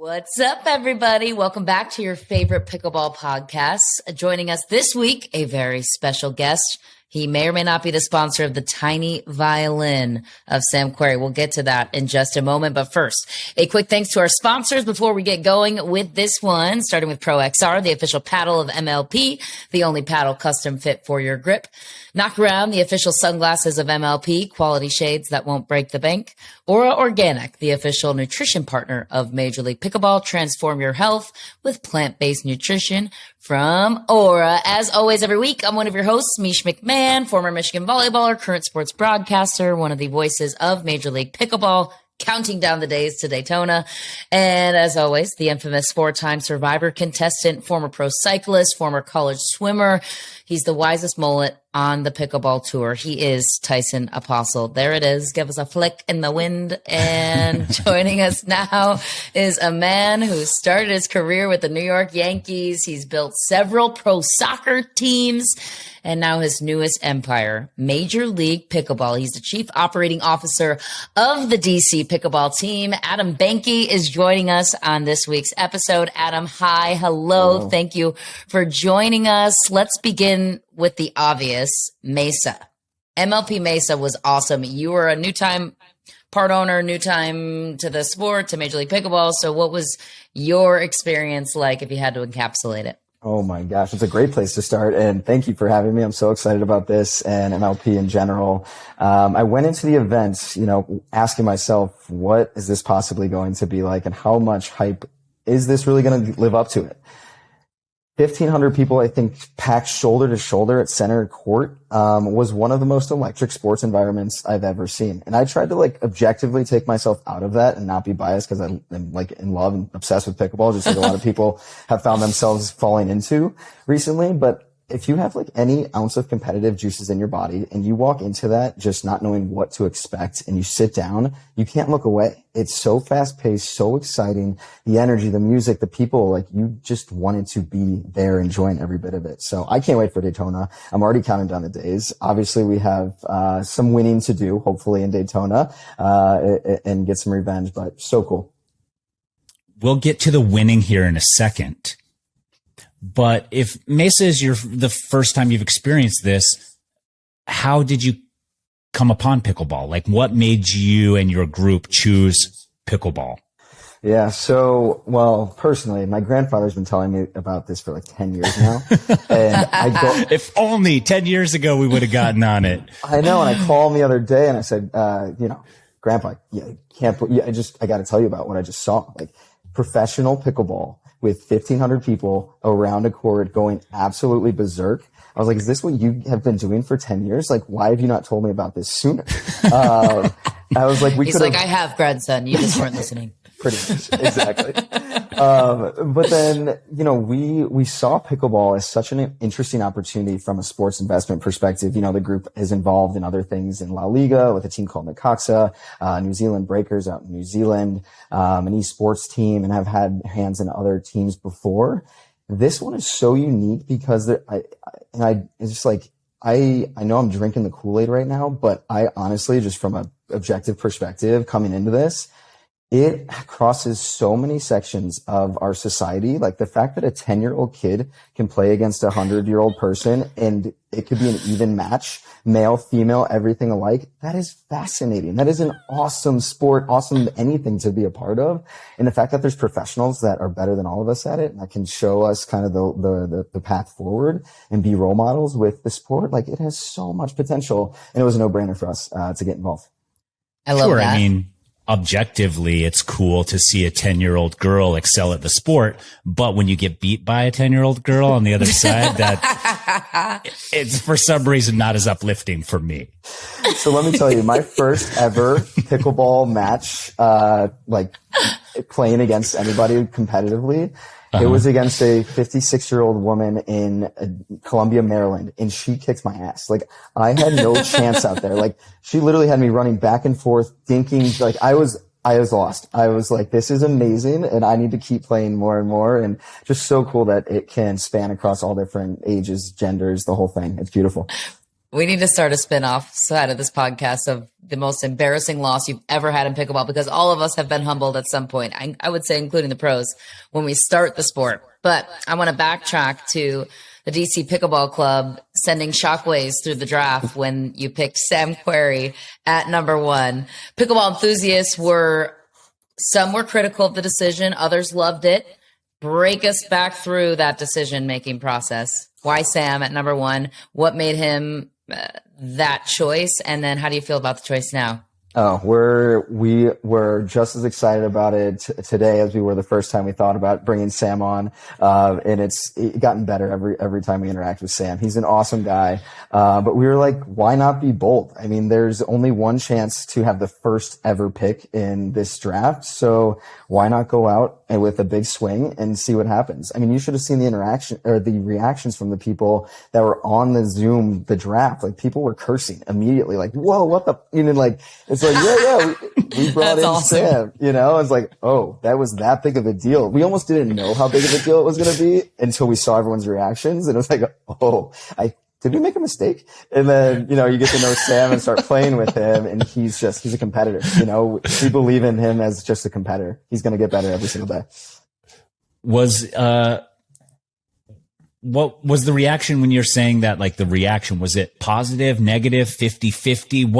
What's up, everybody? Welcome back to your favorite pickleball podcast. Joining us this week, a very special guest. He may or may not be the sponsor of the Tiny Violin of Sam Querrey. We'll get to that in just a moment. But first, a quick thanks to our sponsors before we get going with this one, starting with Pro XR, the official paddle of MLP, the only paddle custom fit for your grip. Knock Around, the official sunglasses of MLP, quality shades that won't break the bank. Aura Organic, the official nutrition partner of Major League Pickleball. Transform your health with plant-based nutrition from Aura. As always, every week, I'm one of your hosts, Mish McMahon, former Michigan volleyballer, current sports broadcaster, one of the voices of Major League Pickleball, counting down the days to Daytona. And as always, the infamous four-time Survivor contestant, former pro cyclist, former college swimmer. He's the wisest mullet on the pickleball tour. He is Tyson Apostle. There it is. Give us a flick in the wind. And joining us now is a man who started his career with the New York Yankees. He's built several pro soccer teams. And now his newest empire, Major League Pickleball. He's the chief operating officer of the D.C Pickleball Team. Adam Behnke is joining us on this week's episode. Adam, hi. Hello. Thank you for joining us. Let's begin with the obvious, Mesa. MLP Mesa was awesome. You were a new time part owner, new time to the sport, to Major League Pickleball. So what was your experience like if you had to encapsulate it? Oh my gosh, it's a great place to start. And thank you for having me. I'm so excited about this and MLP in general. I went into the events, asking myself, what is this possibly going to be like? And how much hype is this really going to live up to it? 1,500 people, I think, packed shoulder to shoulder at center court, was one of the most electric sports environments I've ever seen. And I tried to objectively take myself out of that and not be biased because I'm in love and obsessed with pickleball, just like a lot of people have found themselves falling into recently. But if you have any ounce of competitive juices in your body and you walk into that just not knowing what to expect and you sit down, you can't look away. It's so fast paced, so exciting. The energy, the music, the people, you just wanted to be there enjoying every bit of it. So I can't wait for Daytona. I'm already counting down the days. Obviously we have, some winning to do, hopefully in Daytona, and get some revenge, but so cool. We'll get to the winning here in a second. But if Mesa is the first time you've experienced this, how did you come upon pickleball? What made you and your group choose pickleball? Yeah. So, personally, my grandfather's been telling me about this for 10 years now. And if only 10 years ago we would have gotten on it. I know. And I called him the other day and I said, Grandpa, I got to tell you about what I just saw. Professional pickleball with 1,500 people around a court going absolutely berserk. I was like, is this what you have been doing for 10 years? Why have you not told me about this sooner? I was like, He's like, I have, grandson. You just weren't listening. Pretty much. Exactly. But then, we saw pickleball as such an interesting opportunity from a sports investment perspective. The group is involved in other things in La Liga with a team called Necaxa, New Zealand Breakers out in New Zealand, an esports team, and have had hands in other teams before. This one is so unique because it's just I know I'm drinking the Kool-Aid right now, but I honestly, just from an objective perspective coming into this, it crosses so many sections of our society. The fact that a 10-year-old kid can play against a 100-year-old person and it could be an even match, male, female, everything alike. That is fascinating. That is an awesome sport, awesome anything to be a part of. And the fact that there's professionals that are better than all of us at it, and that can show us kind of the path forward and be role models with the sport. It has so much potential, and it was a no-brainer for us to get involved. I love that. I mean, objectively, it's cool to see a 10-year-old girl excel at the sport. But when you get beat by a 10-year-old girl on the other side, it's for some reason not as uplifting for me. So let me tell you, my first ever pickleball match, playing against anybody competitively, it was against a 56-year-old woman in Columbia, Maryland, and she kicked my ass. I had no chance out there. She literally had me running back and forth, thinking, I was lost. I was like, this is amazing, and I need to keep playing more and more, and just so cool that it can span across all different ages, genders, the whole thing. It's beautiful. We need to start a spinoff side of this podcast of the most embarrassing loss you've ever had in pickleball? Because all of us have been humbled at some point. I would say, including the pros, when we start the sport. But I want to backtrack to the D.C Pickleball Club sending shockwaves through the draft when you picked Sam Querrey at number 1. Pickleball enthusiasts some were critical of the decision. Others loved it. Break us back through that decision-making process. Why Sam at number 1? What made him that choice? And then how do you feel about the choice now? Oh, we were just as excited about it today as we were the first time we thought about bringing Sam on. And it's gotten better every time we interact with Sam. He's an awesome guy. But we were like, why not be bold? I mean, there's only one chance to have the first ever pick in this draft. So why not go out and with a big swing and see what happens? I mean, you should have seen the interaction or the reactions from the people that were on the Zoom, the draft. Like, people were cursing immediately, like, whoa, what the, like, it's like, we brought in awesome. Sam, it's like, oh, that was that big of a deal. We almost didn't know how big of a deal it was going to be until we saw everyone's reactions. And it was like, oh, did we make a mistake? And then, you get to know Sam and start playing with him. And he's a competitor. We believe in him as just a competitor. He's going to get better every single day. What was the reaction when you're saying that? Like, the reaction, was it positive, negative, 50-50?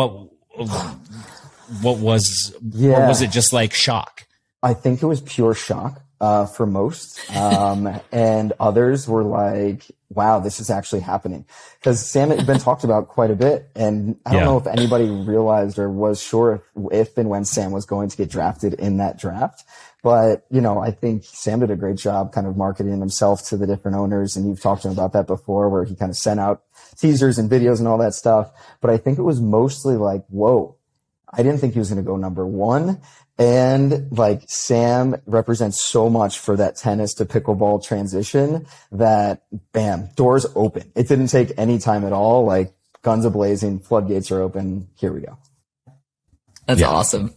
What was it, just like shock? I think it was pure shock for most. And others were like, wow, this is actually happening. Because Sam had been talked about quite a bit. And I don't know if anybody realized or was sure if and when Sam was going to get drafted in that draft. But, I think Sam did a great job kind of marketing himself to the different owners. And you've talked to him about that before, where he kind of sent out teasers and videos and all that stuff. But I think it was mostly like, whoa, I didn't think he was going to go number 1. And like, Sam represents so much for that tennis to pickleball transition that, bam, doors open. It didn't take any time at all. Like, guns a-blazing, floodgates are open. Here we go. That's awesome.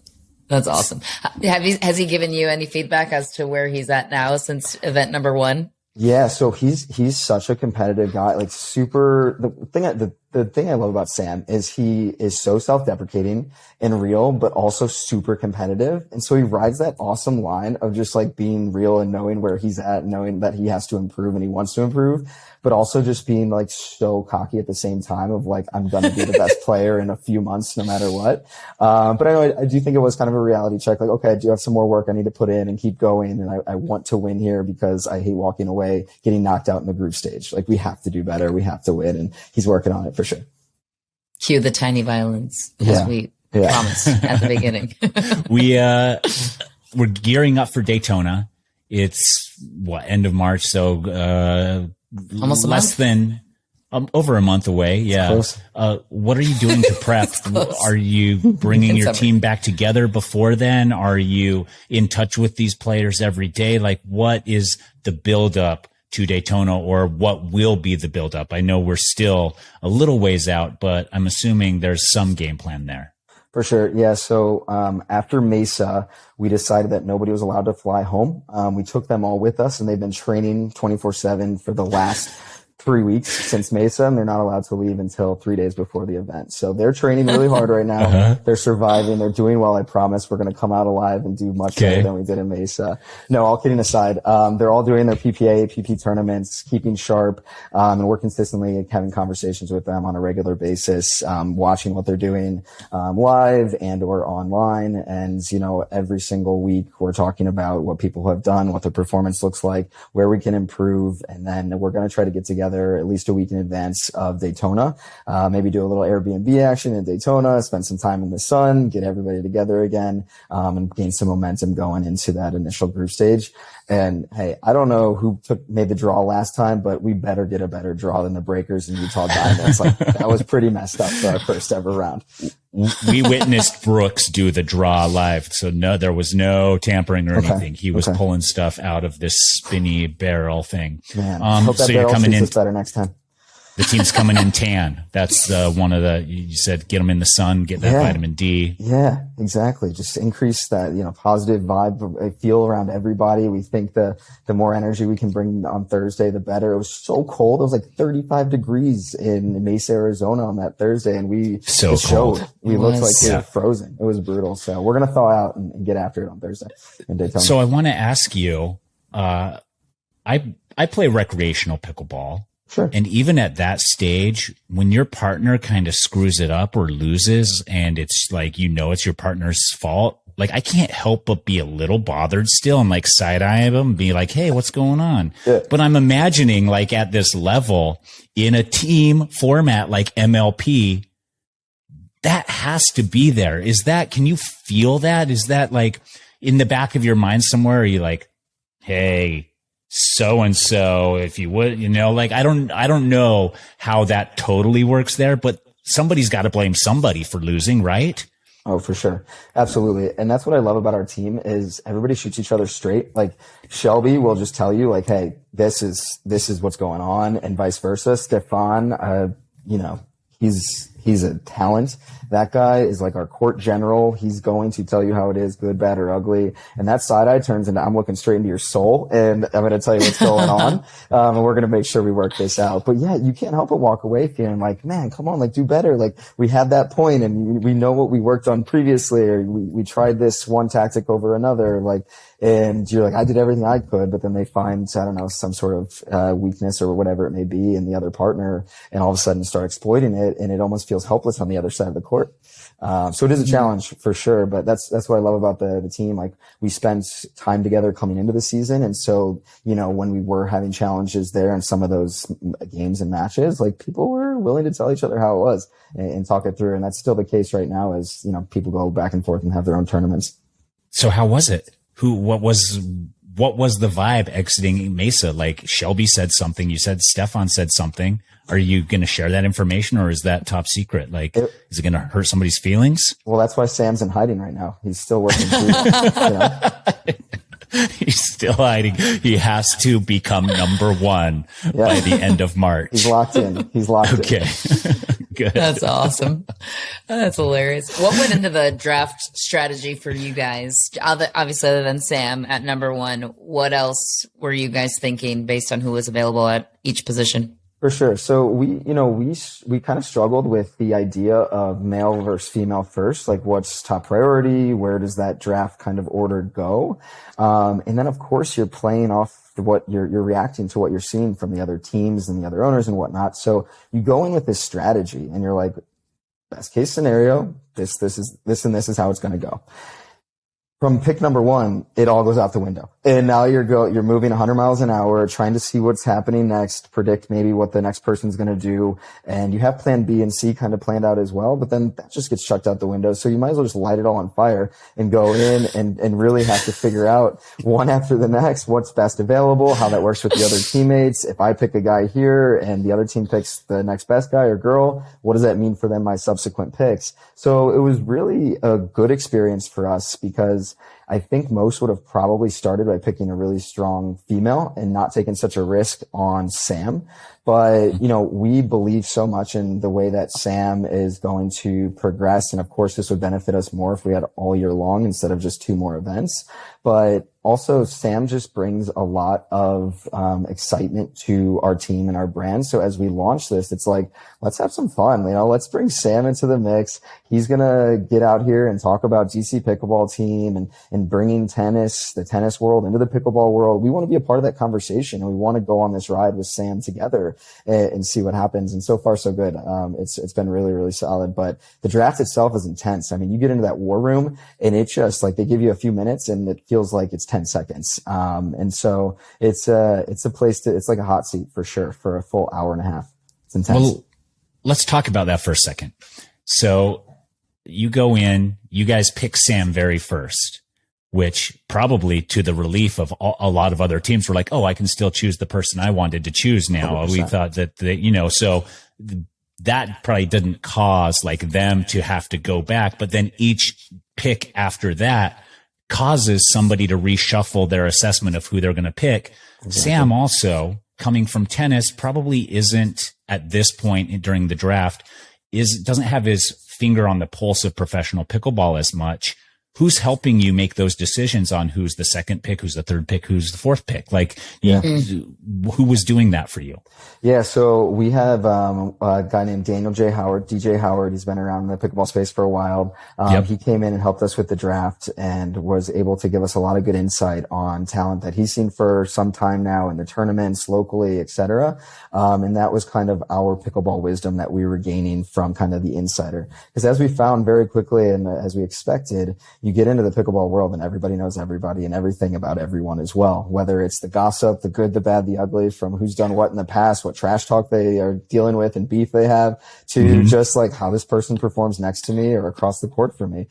That's awesome. Has he given you any feedback as to where he's at now since event number 1? Yeah, so he's such a competitive guy, like super. The thing I love about Sam is he is so self-deprecating and real, but also super competitive. And so he rides that awesome line of just like being real and knowing where he's at, knowing that he has to improve and he wants to improve, but also just being like so cocky at the same time of like, I'm going to be the best player in a few months, no matter what. But I do think it was kind of a reality check. Like, okay, I do have some more work I need to put in and keep going. And I want to win here because I hate walking away, getting knocked out in the group stage. Like, we have to do better. We have to win. And he's working on it for sure. Cue the tiny violins as we promised at the beginning. We're gearing up for Daytona. It's end of March. So, almost a less month? than over a month away. Yeah. What are you doing to prep? Are you bringing your team back together before then? Are you in touch with these players every day? Like, what is the buildup to Daytona, or what will be the buildup? I know we're still a little ways out, but I'm assuming there's some game plan there. For sure. Yeah. So, after Mesa, we decided that nobody was allowed to fly home. We took them all with us, and they've been training 24/7 for the last 3 weeks since Mesa, and they're not allowed to leave until 3 days before the event. So they're training really hard right now. They're surviving. They're doing well. I promise we're going to come out alive and do much better than we did in Mesa. No, all kidding aside, they're all doing their PPA, PP tournaments, keeping sharp, and we're consistently having conversations with them on a regular basis, watching what they're doing, live and or online. And, every single week we're talking about what people have done, what their performance looks like, where we can improve. And then we're going to try to get together at least a week in advance of Daytona, maybe do a little Airbnb action in Daytona, spend some time in the sun, get everybody together again, and gain some momentum going into that initial group stage. And hey, I don't know who made the draw last time, but we better get a better draw than the Breakers and Utah Diamonds. Like, that was pretty messed up for our first ever round. We witnessed Brooks do the draw live. So no, there was no tampering or anything. He was pulling stuff out of this spinny barrel thing. Man, I hope that barrel treats us better next time. The team's coming in tan. That's one of the, you said, get them in the sun, get that vitamin D. Yeah, exactly. Just increase that, positive vibe, feel around everybody. We think the more energy we can bring on Thursday, the better. It was so cold. It was like 35 degrees in Mesa, Arizona on that Thursday. And we cold. We looked like we were frozen. It was brutal. So we're going to thaw out and get after it on Thursday in Daytona. So I want to ask you, I play recreational pickleball. Sure. And even at that stage, when your partner kind of screws it up or loses and it's like, it's your partner's fault, like I can't help but be a little bothered still and like side eye them and be like, hey, what's going on? Yeah. But I'm imagining like at this level in a team format like MLP, that has to be there. Can you feel that? Is that like in the back of your mind somewhere? Are you like, hey, so-and-so, if you would, like, I don't know how that totally works there, but somebody's got to blame somebody for losing, right? Oh, for sure. Absolutely. And that's what I love about our team is everybody shoots each other straight. Like Shelby will just tell you like, hey, this is what's going on, and vice versa. Stefan, he's a talent. That guy is like our court general. He's going to tell you how it is, good, bad, or ugly. And that side eye turns into I'm looking straight into your soul and I'm going to tell you what's going on. And we're going to make sure we work this out. But yeah, you can't help but walk away feeling like, man, come on, like do better. Like we had that point and we know what we worked on previously, or we tried this one tactic over another. And you're like, I did everything I could, but then they find, I don't know, some sort of weakness or whatever it may be in the other partner, and all of a sudden start exploiting it, and it almost feels helpless on the other side of the court. So it is a challenge for sure, but that's what I love about the team. Like we spent time together coming into the season. And so, when we were having challenges there in some of those games and matches, like people were willing to tell each other how it was and talk it through. And that's still the case right now as, people go back and forth and have their own tournaments. So how was it? What was the vibe exiting Mesa? Like Shelby said something, you said Stefan said something. Are you going to share that information, or is that top secret? Like, is it going to hurt somebody's feelings? Well, that's why Sam's in hiding right now. He's still working through, He's still hiding. He has to become number one by the end of March. He's locked in. Okay. Good. That's awesome. That's hilarious. What went into the draft strategy for you guys? Obviously, other than Sam at number one, what else were you guys thinking based on who was available at each position? For sure. So we kind of struggled with the idea of male versus female first, like what's top priority? Where does that draft kind of order go? And then of course you're playing off what you're reacting to what you're seeing from the other teams and the other owners and whatnot. So you go in with this strategy and you're like, best case scenario, this is how it's going to go. From pick number one, it all goes out the window. And now you're moving 100 miles an hour, trying to see what's happening next, predict maybe what the next person's going to do. And you have plan B and C kind of planned out as well, but then that just gets chucked out the window. So you might as well just light it all on fire and go in and really have to figure out one after the next, what's best available, how that works with the other teammates. If I pick a guy here and the other team picks the next best guy or girl, what does that mean for them, my subsequent picks? So it was really a good experience for us because I think most would have probably started by picking a really strong female and not taking such a risk on Sam. But, we believe so much in the way that Sam is going to progress. And of course, this would benefit us more if we had all year long instead of just 2 more events. But also, Sam just brings a lot of excitement to our team and our brand. So as we launch this, it's like, let's have some fun. Let's bring Sam into the mix. He's going to get out here and talk about D.C Pickleball Team and bringing the tennis world into the pickleball world. We want to be a part of that conversation, and we want to go on this ride with Sam together and see what happens. And so far, so good. It's been really, really solid. But the draft itself is intense. I mean, you get into that war room, and it just like they give you a few minutes, and it feels like it's 10 seconds. And so it's a place it's like a hot seat for sure for a full hour and a half. It's intense. Well, let's talk about that for a second. So you go in, you guys pick Sam very first, which probably to the relief of a lot of other teams were like, oh, I can still choose the person I wanted to choose now. 100%. We thought that, so that probably didn't cause like them to have to go back, but then each pick after that causes somebody to reshuffle their assessment of who they're going to pick. Exactly. Sam also coming from tennis probably isn't at this point during the draft doesn't have his finger on the pulse of professional pickleball as much. Who's helping you make those decisions on who's the second pick, who's the third pick, who's the fourth pick? Like, who was doing that for you? Yeah, so we have a guy named Daniel J. Howard, DJ Howard. He's been around the pickleball space for a while. He came in and helped us with the draft and was able to give us a lot of good insight on talent that he's seen for some time now in the tournaments, locally, et cetera. And that was kind of our pickleball wisdom that we were gaining from kind of the insider. Because as we found very quickly and as we expected, you get into the pickleball world and everybody knows everybody and everything about everyone as well, whether it's the gossip, the good, the bad, the ugly, from who's done what in the past, what trash talk they are dealing with and beef they have, to just like how this person performs next to me or across the court from me.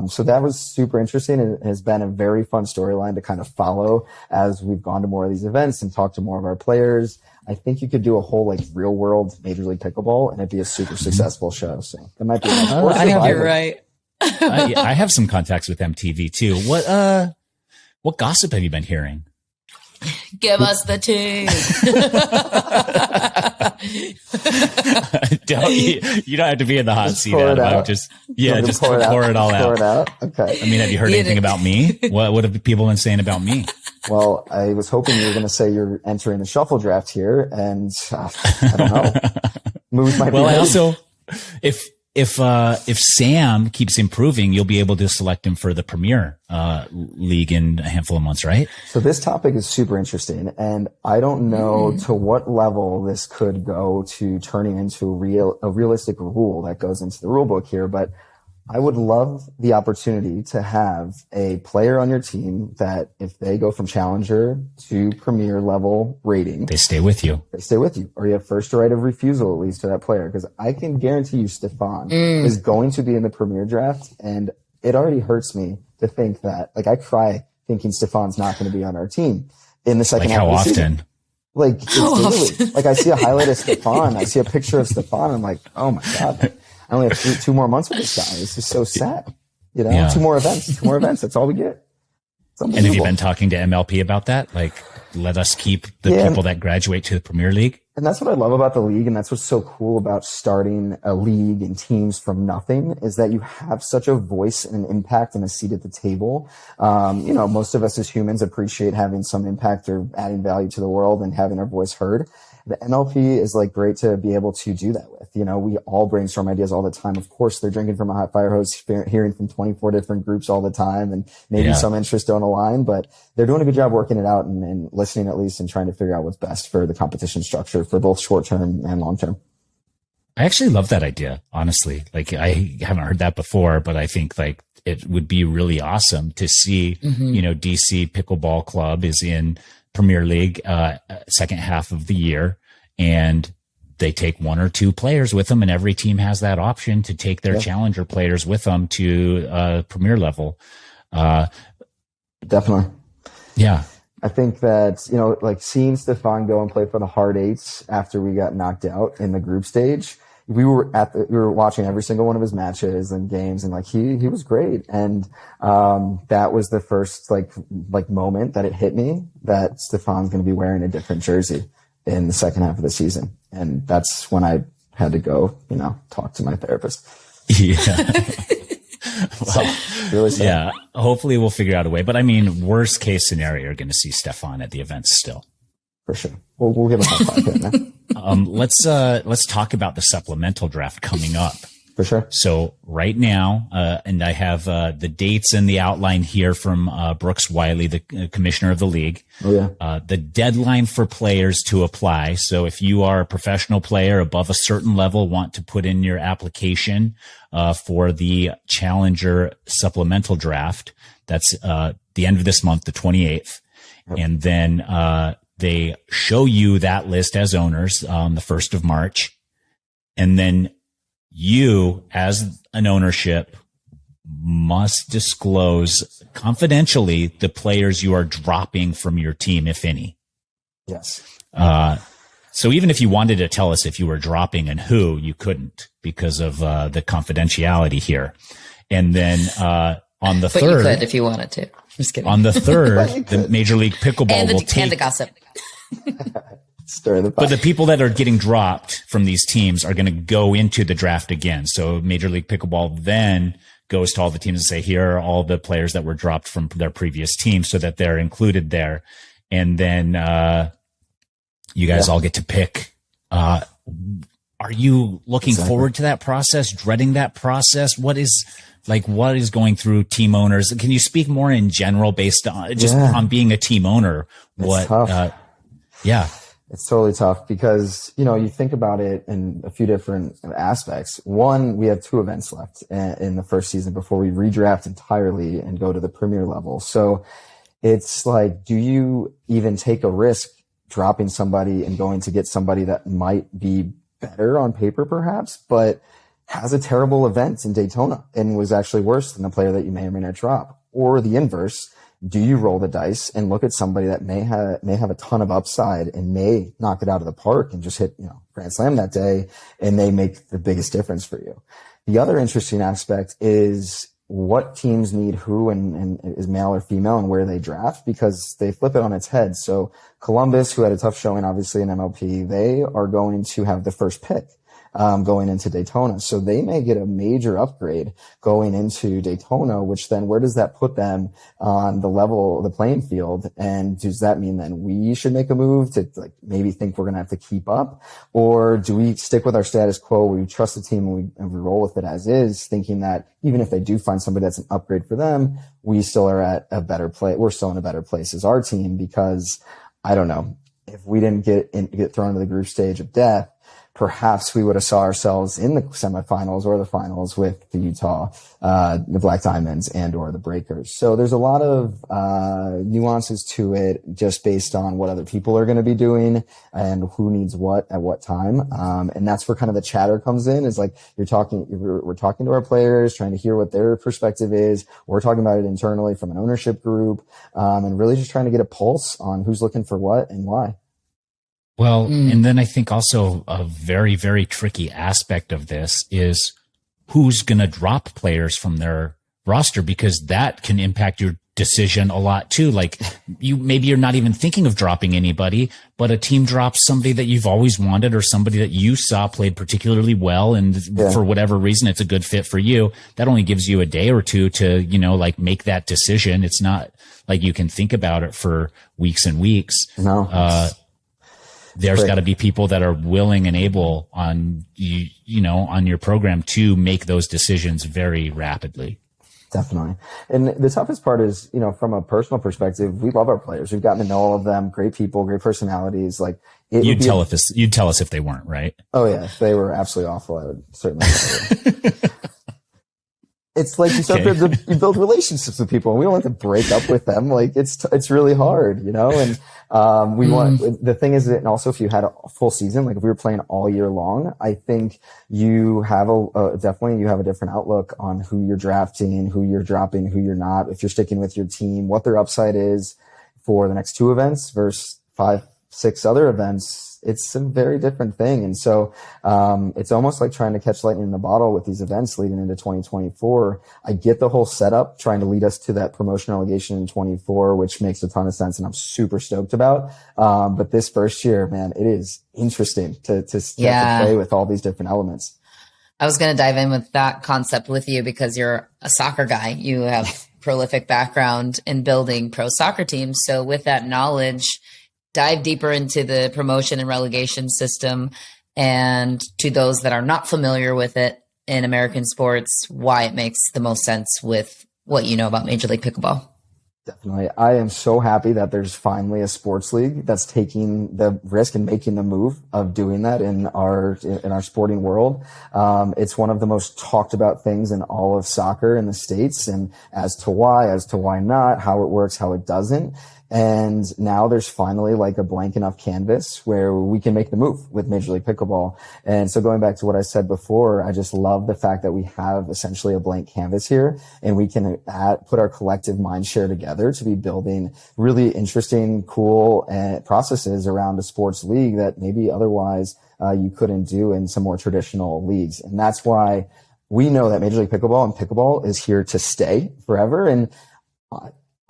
So that was super interesting and has been a very fun storyline to kind of follow as we've gone to more of these events and talked to more of our players. I think you could do a whole like real world Major League Pickleball and it'd be a super successful show. So that might be you're right. I have some contacts with MTV too. What gossip have you been hearing? Give us the tea. You don't have to be in the hot seat, Adam. I would just pour it all out. Okay. I mean, have you heard anything about me? What have people been saying about me? Well, I was hoping you were going to say you're entering the shuffle draft here, and I don't know. Moves might be. Well, I also, if Sam keeps improving, you'll be able to select him for the Premier League in a handful of months, right? So this topic is super interesting, and I don't know to what level this could go to turning into a realistic rule that goes into the rule book here, but I would love the opportunity to have a player on your team that if they go from challenger to premier level rating, they stay with you. Or you have first right of refusal at least to that player. Because I can guarantee you Stefan is going to be in the premier draft. And it already hurts me to think that, like, I cry thinking Stefan's not going to be on our team in the second half of the season. Like, it's literally, like, I see a highlight of Stefan. I see a picture of Stefan. And I'm like, oh my God. I only have two more months with this guy. It's just so sad. You know, Yeah. two more events. That's all we get. And have you been talking to MLP about that? Like, let us keep the people that graduate to the Premier League? And that's what I love about the league. And that's what's so cool about starting a league and teams from nothing is that you have such a voice and an impact and a seat at the table. You know, most of us as humans appreciate having some impact or adding value to the world and having our voice heard. The MLP is like great to be able to do that with. You know, we all brainstorm ideas all the time. Of course, they're drinking from a hot fire hose, hearing from 24 different groups all the time, and maybe some interests don't align, but they're doing a good job working it out and listening at least and trying to figure out what's best for the competition structure for both short term and long term. I actually love that idea, honestly. Like, I haven't heard that before, but I think like it would be really awesome to see, you know, D.C Pickleball Club is in Premier League, second half of the year, and they take one or two players with them, and every team has that option to take their challenger players with them to Premier level. Definitely. Yeah. I think that, you know, like seeing Stefan go and play for the Hard Eights after we got knocked out in the group stage, we were watching every single one of his matches and games, and like he was great. And that was the first like moment that it hit me that Stefan's going to be wearing a different jersey in the second half of the season. And that's when I had to go, you know, talk to my therapist. Yeah. Well, really sad. Yeah. Hopefully we'll figure out a way. But I mean, worst case scenario, you're going to see Stefan at the events still. For sure. We'll give him a high five here, man. Let's talk about the supplemental draft coming up. For sure. So right now, and I have the dates and the outline here from Brooks Wiley, the commissioner of the league. Oh, yeah. The deadline for players to apply. So if you are a professional player above a certain level, want to put in your application for the Challenger supplemental draft, that's the end of this month, the 28th. Yep. And then they show you that list as owners on the 1st of March. And then you, as an ownership, must disclose confidentially the players you are dropping from your team, if any. Yes. So even if you wanted to tell us if you were dropping and who, you couldn't because of the confidentiality here. And then on the 3rd, you could if you wanted to. Just kidding. On the 3rd, the Major League Pickleball will take and the gossip. Stir the pot. But the people that are getting dropped from these teams are going to go into the draft again. So Major League Pickleball then goes to all the teams and say, here are all the players that were dropped from their previous team so that they're included there. And then you guys all get to pick. Are you looking forward to that process, dreading that process? What is going through team owners? Can you speak more in general based on just on being a team owner? It's tough. It's totally tough because, you think about it in a few different aspects. One, we have 2 events left in the first season before we redraft entirely and go to the premier level. So it's like, do you even take a risk dropping somebody and going to get somebody that might be better on paper perhaps, but has a terrible event in Daytona and was actually worse than the player that you may or may not drop? Or the inverse, do you roll the dice and look at somebody that may have a ton of upside and may knock it out of the park and just hit, grand slam that day, and they make the biggest difference for you? The other interesting aspect is what teams need who and is male or female and where they draft, because they flip it on its head. So Columbus, who had a tough showing, obviously in MLP, they are going to have the first pick. Going into Daytona. So they may get a major upgrade going into Daytona, which then where does that put them on the level of the playing field? And does that mean then we should make a move to maybe think we're going to have to keep up? Or do we stick with our status quo? We trust the team and we roll with it as is, thinking that even if they do find somebody that's an upgrade for them, we still are at a better place. We're still in a better place as our team, because I don't know, if we didn't get thrown into the group stage of death, perhaps we would have saw ourselves in the semifinals or the finals with the Utah, the Black Diamonds and or the Breakers. So there's a lot of nuances to it just based on what other people are going to be doing and who needs what at what time. And that's where kind of the chatter comes in, is like we're talking to our players, trying to hear what their perspective is. We're talking about it internally from an ownership group, and really just trying to get a pulse on who's looking for what and why. Well, and then I think also a very, very tricky aspect of this is who's going to drop players from their roster, because that can impact your decision a lot too. Like maybe you're not even thinking of dropping anybody, but a team drops somebody that you've always wanted or somebody that you saw played particularly well. And for whatever reason, it's a good fit for you. That only gives you a day or two to, make that decision. It's not like you can think about it for weeks and weeks. No. There's got to be people that are willing and able on on your program to make those decisions very rapidly. Definitely. And the toughest part is, from a personal perspective, we love our players. We've gotten to know all of them. Great people, great personalities. You'd tell us if they weren't, right? Oh yeah. If they were absolutely awful, I would certainly say It's like you you build relationships with people, and we don't have to break up with them. It's really hard, and, we want, the thing is that, and also if you had a full season, if we were playing all year long, I think you have definitely you have a different outlook on who you're drafting, who you're dropping, who you're not, if you're sticking with your team, what their upside is for the next 2 events versus 5, 6 other events. It's a very different thing. And so, it's almost like trying to catch lightning in a bottle with these events leading into 2024. I get the whole setup trying to lead us to that promotion relegation in 24, which makes a ton of sense and I'm super stoked about. But this first year, man, it is interesting to play with all these different elements. I was going to dive in with that concept with you because you're a soccer guy. You have prolific background in building pro soccer teams. So with that knowledge, dive deeper into the promotion and relegation system, and to those that are not familiar with it in American sports, why it makes the most sense with what you know about Major League Pickleball. Definitely. I am so happy that there's finally a sports league that's taking the risk and making the move of doing that in our sporting world. It's one of the most talked about things in all of soccer in the States, and as to why not, how it works, how it doesn't. And now there's finally a blank enough canvas where we can make the move with Major League Pickleball. And so going back to what I said before, I just love the fact that we have essentially a blank canvas here, and we can put our collective mind share together to be building really interesting, cool processes around a sports league that maybe otherwise you couldn't do in some more traditional leagues. And that's why we know that Major League Pickleball and pickleball is here to stay forever. And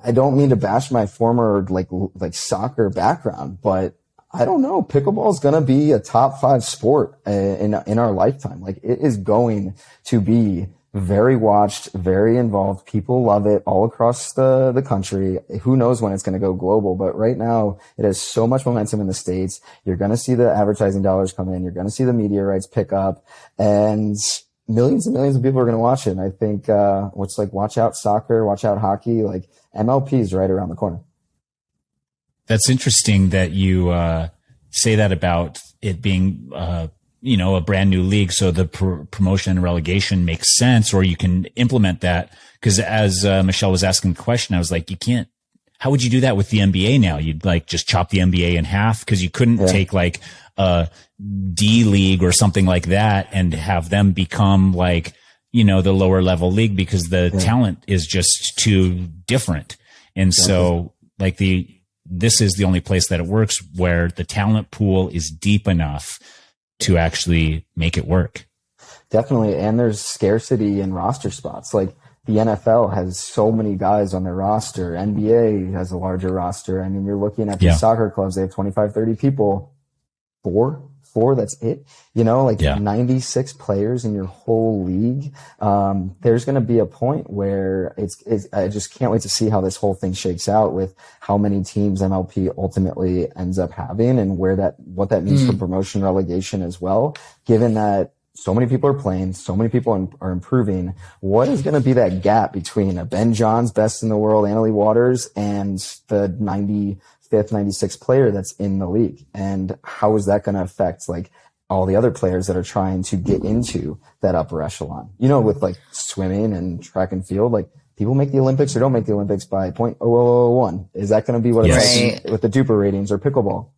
I don't mean to bash my former like soccer background, but I don't know. Pickleball is going to be a top 5 sport in our lifetime. Like, it is going to be very watched, very involved. People love it all across the country. Who knows when it's going to go global, but right now it has so much momentum in the States. You're going to see the advertising dollars come in. You're going to see the media rights pick up, and millions and millions of people are going to watch it. And I think, what's like, watch out soccer, watch out hockey, like MLP is right around the corner. That's interesting that you, say that about it being, a brand new league. So the promotion and relegation makes sense, or you can implement that. Cause as Michelle was asking the question, I was like, how would you do that with the NBA now? You'd like just chop the NBA in half, cause you couldn't take like a D league or something like that and have them become like, the lower level league, because the talent is just too different. And so like this is the only place that it works where the talent pool is deep enough to actually make it work. Definitely. And there's scarcity in roster spots. Like, the NFL has so many guys on their roster. NBA has a larger roster. I mean, you're looking at these soccer clubs, they have 25, 30 people. Four, that's it. 96 players in your whole league. There's going to be a point where I just can't wait to see how this whole thing shakes out with how many teams MLP ultimately ends up having, and what that means for promotion relegation as well, given that so many people are playing, so many people are improving. What is going to be that gap between a Ben Johns, best in the world, Annalie Waters, and the 95th, 96th player that's in the league? And how is that going to affect like all the other players that are trying to get into that upper echelon? With like swimming and track and field, like, people make the Olympics or don't make the Olympics by 0.0001. Is that going to be what it's like with the duper ratings or pickleball?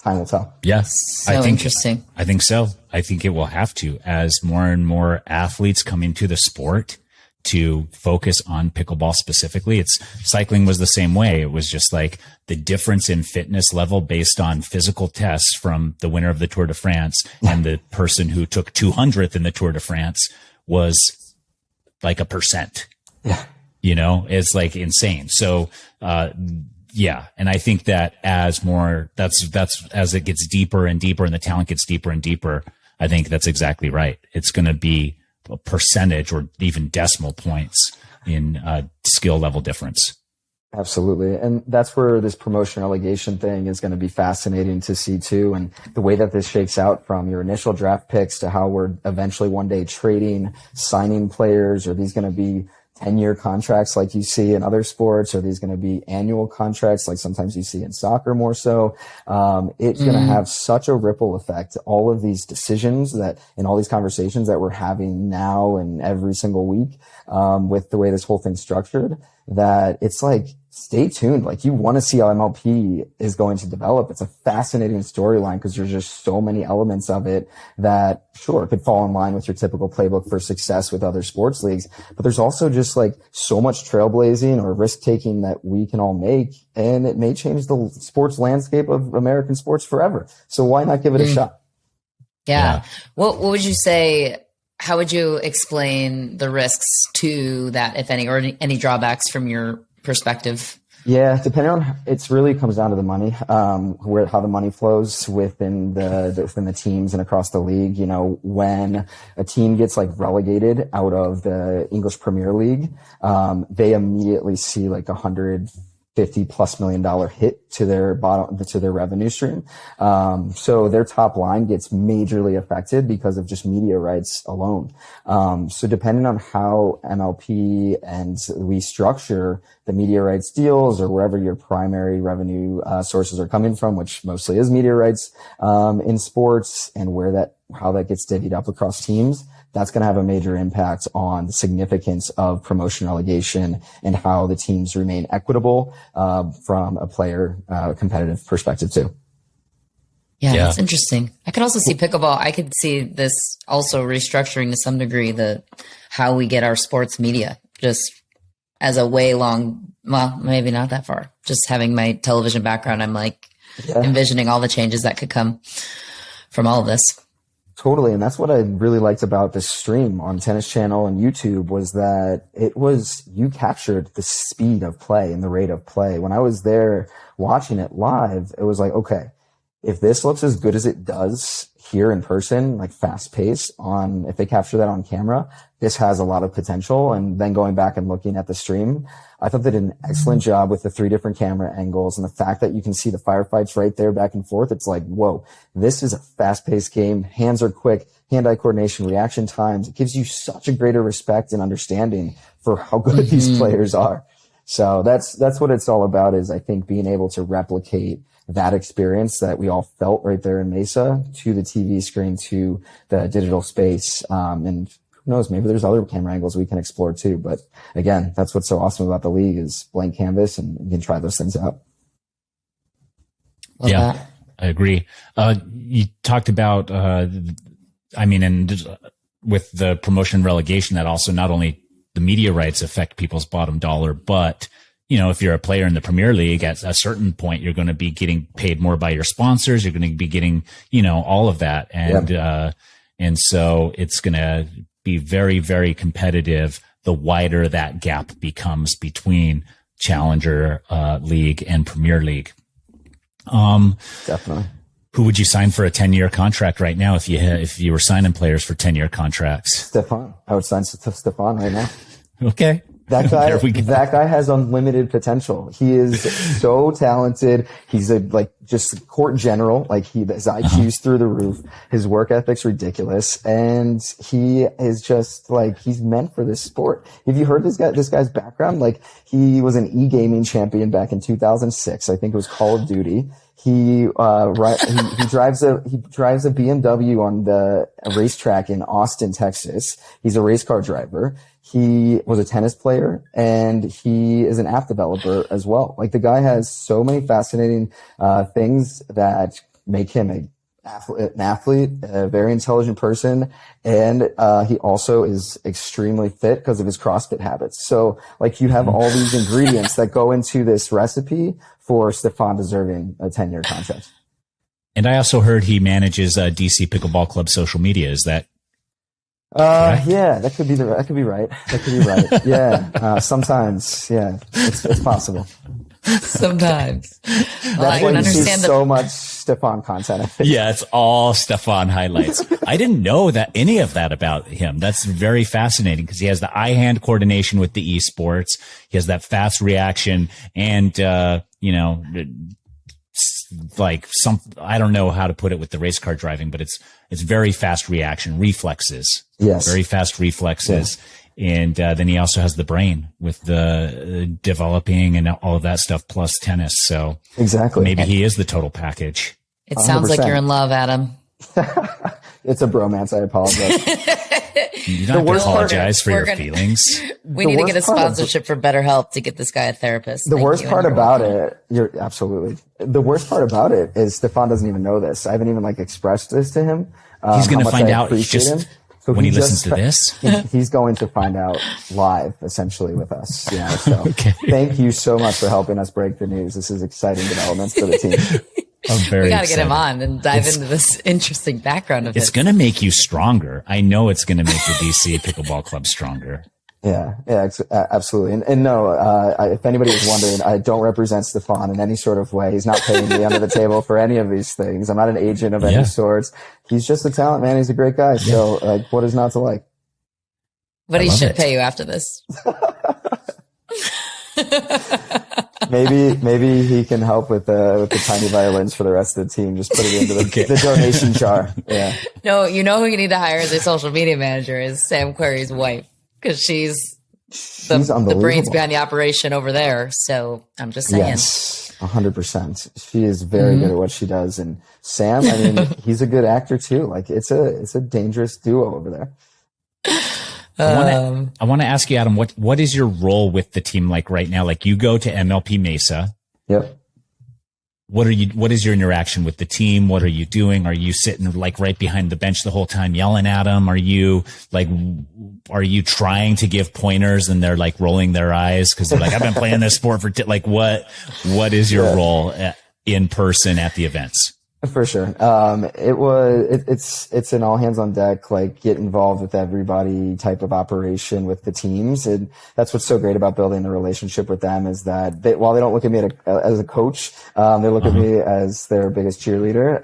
Time will tell. Yes. So interesting. I think so. I think it will have to, as more and more athletes come into the sport to focus on pickleball specifically. Cycling was the same way. It was just like the difference in fitness level based on physical tests from the winner of the Tour de France and the person who took 200th in the Tour de France was like 1%. Yeah. It's like insane. So, and I think that as it gets deeper and deeper and the talent gets deeper and deeper, I think that's exactly right. It's going to be a percentage or even decimal points in skill level difference. Absolutely. And that's where this promotion relegation thing is going to be fascinating to see too. And the way that this shakes out from your initial draft picks to how we're eventually one day trading, signing players. Are these going to be 10-year contracts like you see in other sports? Are these going to be annual contracts like sometimes you see in soccer more so? It's going to have such a ripple effect. All of these decisions and all these conversations that we're having now and every single week, with the way this whole thing's structured, that it's like, stay tuned. Like, you want to see how MLP is going to develop. It's a fascinating storyline because there's just so many elements of it that sure could fall in line with your typical playbook for success with other sports leagues. But there's also just like so much trailblazing or risk taking that we can all make. And it may change the sports landscape of American sports forever. So why not give it a shot? Yeah. What would you say? How would you explain the risks to that, if any, or any drawbacks from your perspective? Yeah, depending on, it really comes down to the money, how the money flows within the teams and across the league. When a team gets like relegated out of the English Premier League, they immediately see like $150+ million hit to their revenue stream. So their top line gets majorly affected because of just media rights alone. So depending on how MLP and we structure the media rights deals, or wherever your primary revenue sources are coming from, which mostly is media rights in sports, and how that gets divvied up across teams, that's going to have a major impact on the significance of promotion relegation and how the teams remain equitable from a player competitive perspective too. Yeah, that's interesting. I could also see pickleball. I could see this also restructuring to some degree how we get our sports media, just as a maybe not that far. Just having my television background, I'm like envisioning all the changes that could come from all of this. Totally. And that's what I really liked about this stream on Tennis Channel and YouTube, was that you captured the speed of play and the rate of play. When I was there watching it live, it was like, okay, if this looks as good as it does here in person, like fast paced if they capture that on camera, this has a lot of potential. And then going back and looking at the stream, I thought they did an excellent job with the 3 different camera angles and the fact that you can see the firefights right there back and forth. It's like, whoa, this is a fast paced game. Hands are quick, hand-eye coordination, reaction times. It gives you such a greater respect and understanding for how good these players are. So that's what it's all about, is I think being able to replicate that experience that we all felt right there in Mesa to the TV screen, to the digital space. And who knows, maybe there's other camera angles we can explore too. But again, that's what's so awesome about the league, is blank canvas, and you can try those things out. Love yeah, that. I agree. You talked about, and with the promotion relegation, that also not only the media rights affect people's bottom dollar, but if you're a player in the Premier League, at a certain point, you're going to be getting paid more by your sponsors. You're going to be getting, all of that. And so it's going to be very, very competitive the wider that gap becomes between Challenger League and Premier League. Definitely. Who would you sign for a 10-year contract right now if you were signing players for 10-year contracts? Stefan. I would sign Stefan right now. Okay. That guy has unlimited potential. He is so talented. He's just court general. His IQ's through the roof. His work ethic's ridiculous. And he is just he's meant for this sport. Have you heard this guy's background? He was an e-gaming champion back in 2006. I think it was Call of Duty. He drives a BMW on the racetrack in Austin, Texas. He's a race car driver. He was a tennis player, and he is an app developer as well. The guy has so many fascinating things that make him an athlete, a very intelligent person, and he also is extremely fit because of his CrossFit habits. So you have all these ingredients that go into this recipe for Stefan deserving a 10-year contract. And I also heard he manages D.C Pickleball Club social media. Is that correct? Yeah, that could be right. That could be right. Yeah. Sometimes, yeah, it's possible. Sometimes. That's why you see so much Stefan content. Yeah, it's all Stefan highlights. I didn't know any of that about him. That's very fascinating, because he has the eye-hand coordination with the esports. He has that fast reaction, and I don't know how to put it with the race car driving, but it's very fast reaction, reflexes. Yes. Very fast reflexes. Yeah. And then he also has the brain with the developing and all of that stuff, plus tennis. So exactly, maybe he is the total package. It sounds 100%. Like you're in love, Adam. It's a bromance. I apologize. You don't have to apologize for your feelings. We need to get a sponsorship for BetterHelp to get this guy a therapist. The worst part about it, the worst part about it is Stefan doesn't even know this. I haven't even expressed this to him. He's going to find out so when he listens to this. He's going to find out live, essentially, with us. Yeah. So Thank you so much for helping us break the news. This is exciting developments for the team. We got to get him on and dive into this interesting background of it. It's going to make you stronger. I know it's going to make the DC Pickleball Club stronger. Yeah, absolutely. And no, if anybody was wondering, I don't represent Stefan in any sort of way. He's not paying me under the table for any of these things. I'm not an agent of any sorts. He's just a talent, man. He's a great guy. So what is not to like? But he should pay you after this. Maybe he can help with the tiny violins for the rest of the team. Just put it into the donation jar. Yeah. No, you know who you need to hire as a social media manager is Sam Querrey's wife, because she's the brains behind the operation over there. So I'm just saying. Yes, 100%. She is very good at what she does. And Sam, I mean, he's a good actor too. It's a dangerous duo over there. I want to ask you, Adam, what is your role with the team like right now? You go to MLP Mesa. Yep. What is your interaction with the team? What are you doing? Are you sitting right behind the bench the whole time yelling at them? Are you trying to give pointers and they're rolling their eyes because they're I've been playing this sport for what is your role in person at the events? For sure. It's an all hands on deck, like get involved with everybody type of operation with the teams. And that's what's so great about building the relationship with them is that while they don't look at me as a coach, they look at me as their biggest cheerleader,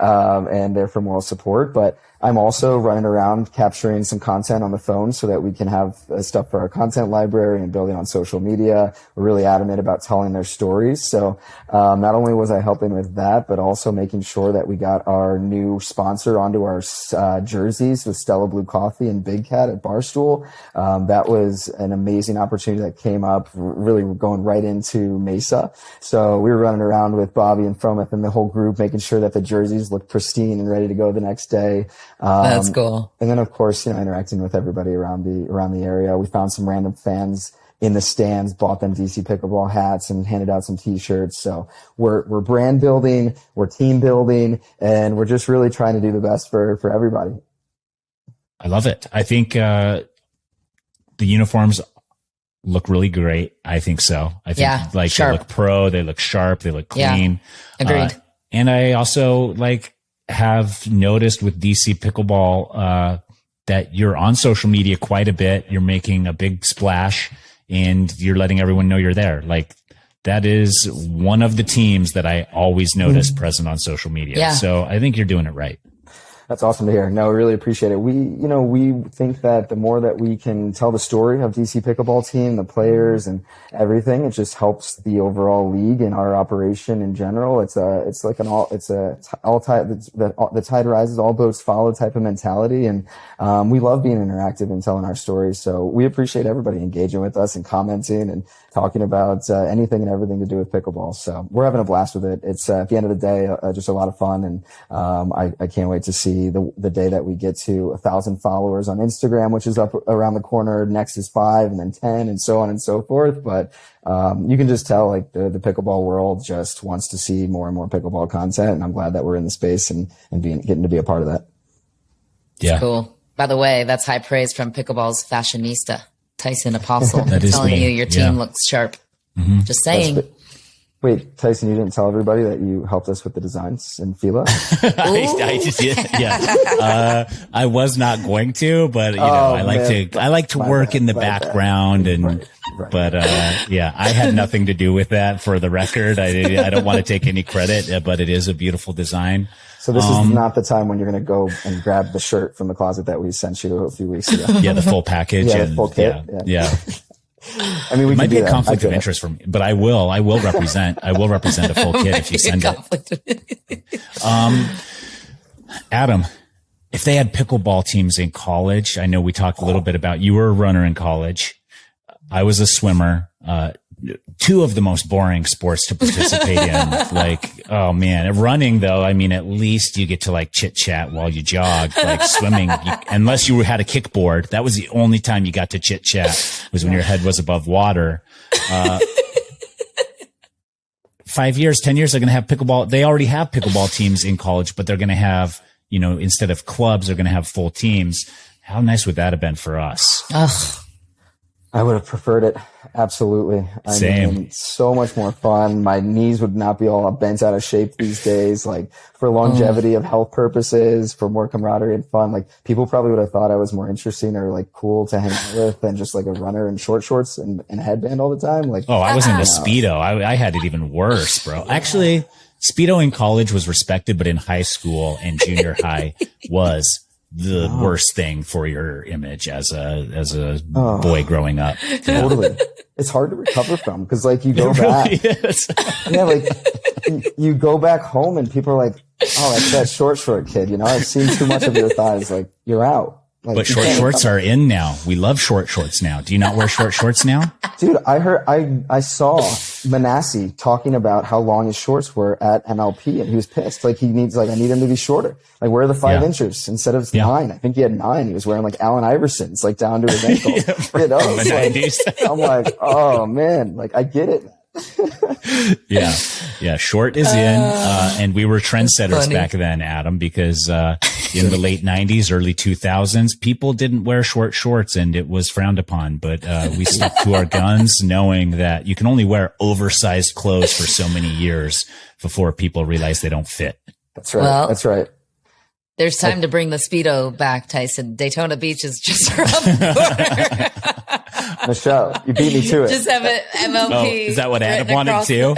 and they're for moral support. But I'm also running around capturing some content on the phone so that we can have stuff for our content library and building on social media. We're really adamant about telling their stories. So, not only was I helping with that, but also making sure that we got our new sponsor onto our, jerseys with Stella Blue Coffee and Big Cat at Barstool. That was an amazing opportunity that came up, really going right into Mesa. So we were running around with Bobby and Frometh and the whole group, making sure that the jerseys looked pristine and ready to go the next day. That's cool. And then of course, interacting with everybody around the area. We found some random fans in the stands, bought them D.C Pickleball hats and handed out some t-shirts. So we're brand building, we're team building, and we're just really trying to do the best for everybody. I love it. I think, the uniforms look really great. I think so. I think they look pro, they look sharp, they look clean. Yeah. Agreed. And I also have noticed with DC Pickleball, that you're on social media quite a bit. You're making a big splash and you're letting everyone know you're there. That is one of the teams that I always notice present on social media. Yeah. So I think you're doing it right. That's awesome to hear. No, we really appreciate it. We think that the more that we can tell the story of DC Pickleball Team, the players and everything, it just helps the overall league and our operation in general. The tide rises, all boats follow type of mentality. And, we love being interactive and telling our stories. So we appreciate everybody engaging with us and commenting and talking about, anything and everything to do with pickleball. So we're having a blast with it. It's, at the end of the day, just a lot of fun. And, I can't wait to see the day that we get to 1,000 followers on Instagram, which is up around the corner. Next is 5 and then 10 and so on and so forth. But, you can just tell the pickleball world just wants to see more and more pickleball content. And I'm glad that we're in the space and getting to be a part of that. Yeah. That's cool. By the way, that's high praise from pickleball's fashionista, Tyson Apostle. That is telling you your team looks sharp. Mm-hmm. Just saying. Wait, Tyson, you didn't tell everybody that you helped us with the designs in Fila? I just did. Yeah. I was not going to, but I like to work in the background and, right. But, I had nothing to do with that for the record. I don't want to take any credit, but it is a beautiful design. So this is not the time when you're going to go and grab the shirt from the closet that we sent you a few weeks ago. Yeah. The full package. The full kit. Yeah. I mean, it might be a conflict of interest for me, but I will represent a full kit if you send it. Adam, if they had pickleball teams in college, I know we talked a little bit about, you were a runner in college. I was a swimmer, two of the most boring sports to participate in. Oh man, running though, I mean, at least you get to chit chat while you jog. Swimming, unless you had a kickboard, that was the only time you got to chit chat, was when your head was above water. 5 years, 10 years, they're going to have pickleball. They already have pickleball teams in college, but they're going to have, instead of clubs, they're going to have full teams. How nice would that have been for us? Ugh. I would have preferred it. Absolutely. Same. So much more fun. My knees would not be all bent out of shape these days. For longevity of health purposes, for more camaraderie and fun. People probably would have thought I was more interesting or cool to hang out with than just a runner in short shorts and a headband all the time. I was into Speedo. I had it even worse, bro. Actually, Speedo in college was respected, but in high school and junior high was the worst thing for your image as a boy growing up. Totally. It's hard to recover from because you go back. You go back home and people are like, oh, that's that short kid. I've seen too much of your thighs. You're out. But short shorts are in now. We love short shorts now. Do you not wear short shorts now? Dude, I saw Manassi talking about how long his shorts were at MLP and he was pissed. He needs, I need him to be shorter. Where are the 5 inches instead of 9? I think he had 9. He was wearing Allen Iverson's, down to his ankle. From the 90s. I'm oh man, I get it. Yeah. Short is in, and we were trendsetters back then, Adam, because, in the late 90s, early 2000s, people didn't wear short shorts and it was frowned upon, but, we stuck to our guns knowing that you can only wear oversized clothes for so many years before people realize they don't fit. That's right. Well, That's right. There's time to bring the Speedo back, Tyson. Daytona Beach is just around the corner. Michelle, you beat me to it. Just have it MLP. Oh, is that what Adam wanted to?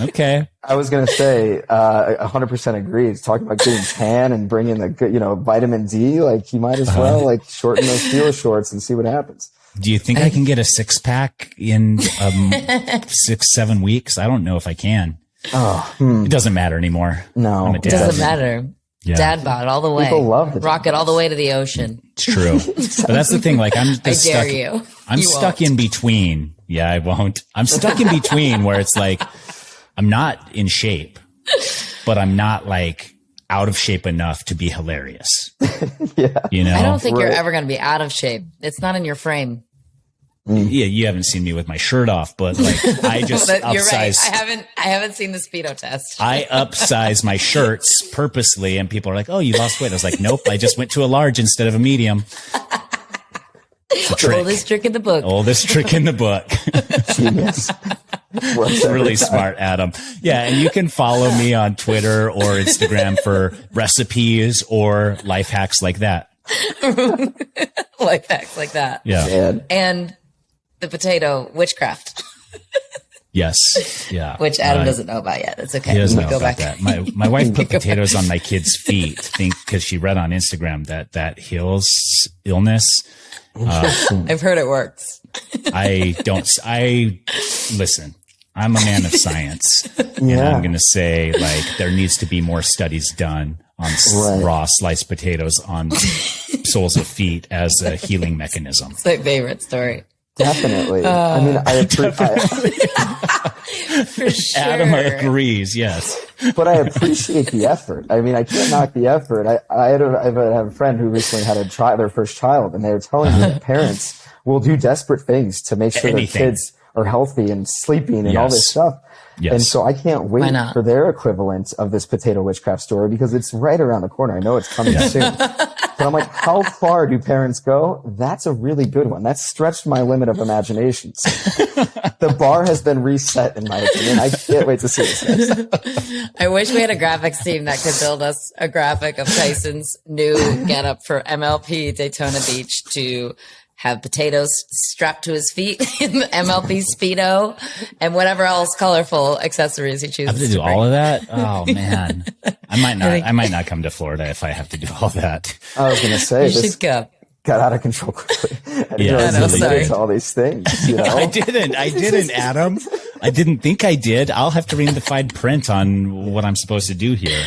Okay. I was going to say, 100% agree. It's talking about getting tan and bringing the good, vitamin D. Like, you might as well shorten those Steelers shorts and see what happens. Do you think I can get a 6-pack in 6-7 weeks? I don't know if I can. It doesn't matter anymore. No, it doesn't matter. Yeah. Dad bod all the way. People love the rock it all the way to the ocean. It's true. But that's the thing. Like, I'm just I dare stuck. you. I'm You stuck won't. in between. Yeah, I won't. I'm stuck in between where it's like, I'm not in shape, but I'm not like out of shape enough to be hilarious. Yeah. I I don't think you're Right. ever going to be out of shape. It's not in your frame. Yeah, you haven't seen me with my shirt off, but like I just But you're right. upsize. I haven't seen the Speedo test. I upsize my shirts purposely, and people are like, "Oh, you lost weight." I was like, "Nope, I just went to a large instead of a medium." It's a trick. Oldest trick in the book. Oldest trick in the book. Genius. Works every Really time. smart, Adam. Yeah, and you can follow me on Twitter or Instagram for recipes or life hacks like that. Life hacks like that. Yeah. Man. And the potato witchcraft, Yes. Yeah. which Adam doesn't know about yet. It's okay. He doesn't You know go about back. that. My wife put potatoes on my kids' feet, because she read on Instagram that heals illness. I've heard it works. I listen. I'm a man of science, and Yeah. I'm going to say like there needs to be more studies done on Right. raw sliced potatoes on soles of feet as a healing mechanism. It's my favorite story. Definitely. I mean, I appreciate, For sure. Adam agrees. Yes. but I appreciate the effort. I mean, I can't knock the effort. I have a friend who recently had their first child, and they were telling me that parents will do desperate things to make sure Anything. their kids are healthy and sleeping and all this Yes. stuff. Yes. And so I can't Why wait not? for their equivalent of this potato witchcraft story, because it's right around the corner. I know it's coming soon. But I'm like, how far do parents go? That's a really good one. That's stretched my limit of imagination. The bar has been reset, in my opinion. I can't wait to see this next. I wish we had a graphics team that could build us a graphic of Tyson's new getup for MLP Daytona Beach to have potatoes strapped to his feet in the MLP Speedo and whatever else colorful accessories he I chooses have to do bring. all of that. Oh man, I might not come to Florida if I have to do all that. I was going to say, You this should go. got out of control quickly. I didn't Yeah, realize I know, it sorry. to all these things, you know? I didn't, Adam. I didn't think I did. I'll have to read the fine print on what I'm supposed to do here.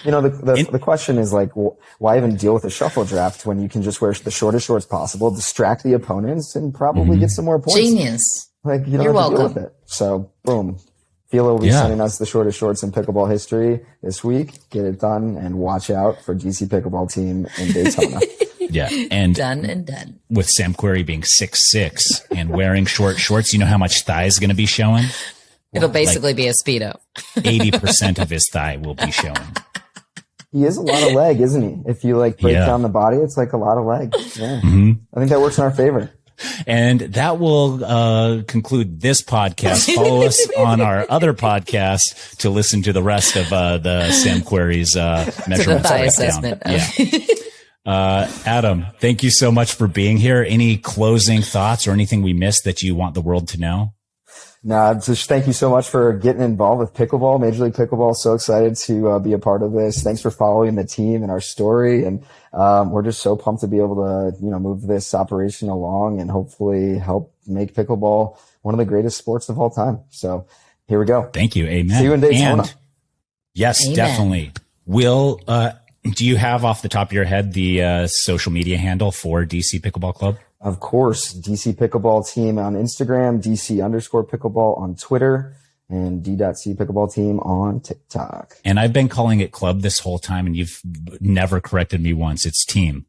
You know, the question is like, why even deal with a shuffle draft when you can just wear the shortest shorts possible, distract the opponents, and probably get some more points? Genius. Like, you don't You're have to deal welcome. with it. So, boom. Philo will be Yeah. sending us the shortest shorts in pickleball history this week. Get it done, and watch out for D.C Pickleball Team in Daytona. Yeah, and Done and done. with Sam Querrey being 6'6" and wearing short shorts, you know how much thigh is going to be showing? It'll basically be a Speedo. 80% of his thigh will be showing. He is a lot of leg, isn't he? If you like break Yeah. down the body, it's like a lot of leg. Yeah. I think that works in our favor. And that will conclude this podcast. Follow us on our other podcast to listen to the rest of the Sam Querrey's measurements. thigh breakdown. assessment of- Yeah. Adam, thank you so much for being here. Any closing thoughts or anything we missed that you want the world to know? No, just thank you so much for getting involved with pickleball, Major League Pickleball. So excited to be a part of this. Thanks for following the team and our story. And we're just so pumped to be able to, move this operation along and hopefully help make pickleball one of the greatest sports of all time. So here we go. Thank you. Amen. See you in Daytona. And yes, Amen. definitely. Will, do you have off the top of your head the social media handle for DC Pickleball Club? Of course, DC Pickleball Team on Instagram, DC_pickleball on Twitter, and D.C Pickleball Team on TikTok. And I've been calling it club this whole time, and you've never corrected me once. It's team.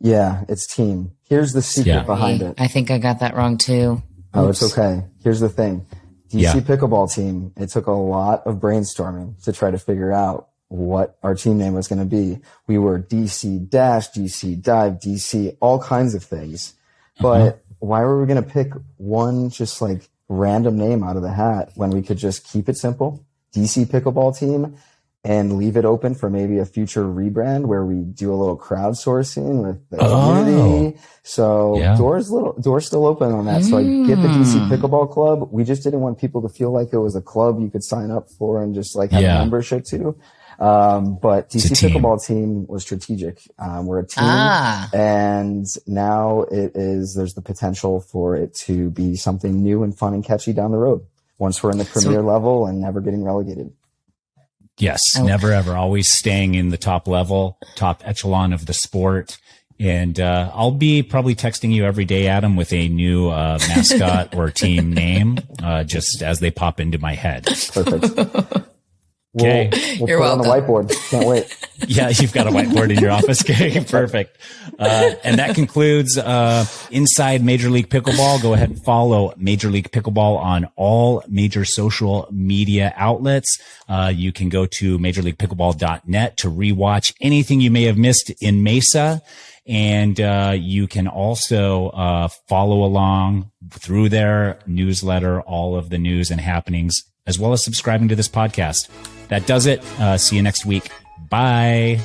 Yeah, it's team. Here's the secret Yeah. behind it. I think I got that wrong too. Oh, it's okay. Here's the thing. DC Yeah. Pickleball Team, it took a lot of brainstorming to try to figure out what our team name was going to be. We were DC Dash, DC Dive, DC, all kinds of things. But why were we going to pick one just like random name out of the hat when we could just keep it simple, DC Pickleball Team and leave it open for maybe a future rebrand where we do a little crowdsourcing with the community. So doors still open on that. So I get the DC Pickleball Club. We just didn't want people to feel like it was a club you could sign up for and just like have a membership to. But DC Pickleball Team was strategic. We're a team and now there's the potential for it to be something new and fun and catchy down the road once we're in the premier level and never getting relegated. Yes, never ever. Always staying in the top level, top echelon of the sport. And I'll be probably texting you every day, Adam, with a new mascot or team name, just as they pop into my head. Perfect. Okay. We'll put it on the whiteboard. Can't wait. Yeah, you've got a whiteboard in your office. Okay, perfect. And that concludes Inside Major League Pickleball. Go ahead and follow Major League Pickleball on all major social media outlets. You can go to majorleaguepickleball.net to rewatch anything you may have missed in Mesa. And you can also follow along through their newsletter, all of the news and happenings, as well as subscribing to this podcast. That does it. See you next week. Bye.